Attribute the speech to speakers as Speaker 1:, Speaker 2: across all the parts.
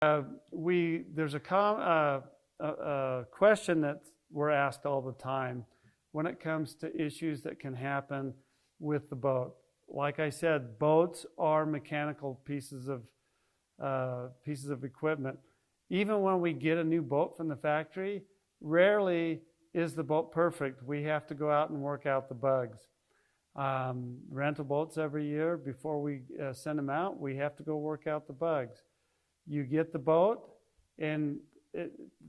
Speaker 1: There's a question that we're asked all the time when it comes to issues that can happen with the boat. Like I said, boats are mechanical pieces of equipment. Even when we get a new boat from the factory, rarely is the boat perfect. We have to go out and work out the bugs. Rental boats every year, before we send them out, we have to go work out the bugs. You get the boat, and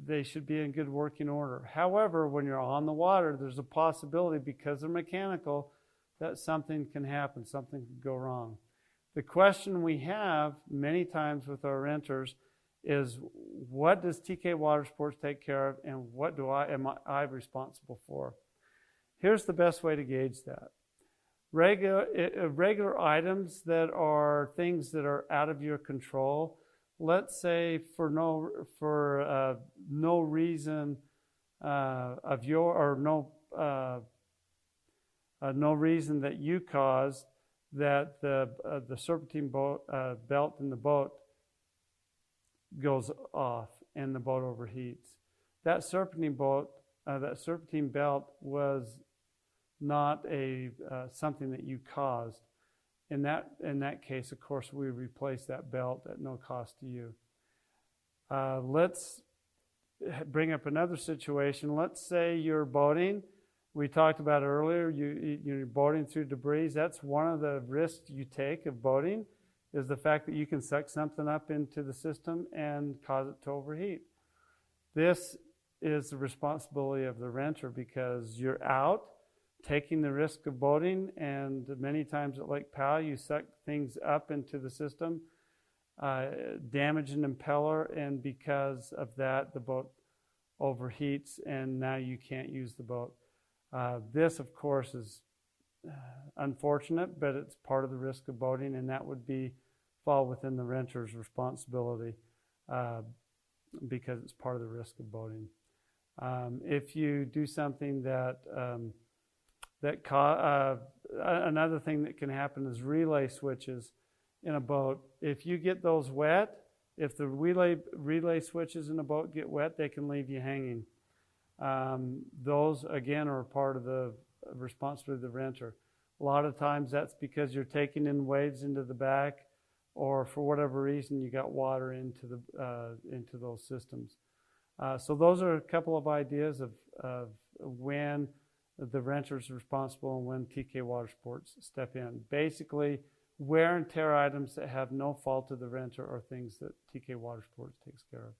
Speaker 1: they should be in good working order. However, when you're on the water, there's a possibility, because they're mechanical, that something can happen, something can go wrong. The question we have many times with our renters is, what does TK Watersports take care of, and what am I responsible for? Here's the best way to gauge that. Regular items that are things that are out of your control. Let's say for no reason of your, or no reason that you caused, that the serpentine belt in the boat goes off and the boat overheats. That serpentine belt was not something that you caused. In that case, of course, we replace that belt at no cost to you. Let's bring up another situation. Let's say you're boating. We talked about earlier, you're boating through debris. That's one of the risks you take of boating, is the fact that you can suck something up into the system and cause it to overheat. This is the responsibility of the renter, because you're out taking the risk of boating, and many times at Lake Powell, you suck things up into the system, damage an impeller, and because of that, the boat overheats, and now you can't use the boat. This, of course, is unfortunate, but it's part of the risk of boating, and that would fall within the renter's responsibility, because it's part of the risk of boating. If you do something another thing that can happen is relay switches in a boat. If you get those wet, if the relay switches in a boat get wet, they can leave you hanging. Those, again, are part of the responsibility of the renter. A lot of times that's because you're taking in waves into the back, or for whatever reason you got water into those systems. So those are a couple of ideas of when the renter is responsible and when TK Watersports step in. Basically, wear and tear items that have no fault of the renter are things that TK Watersports takes care of.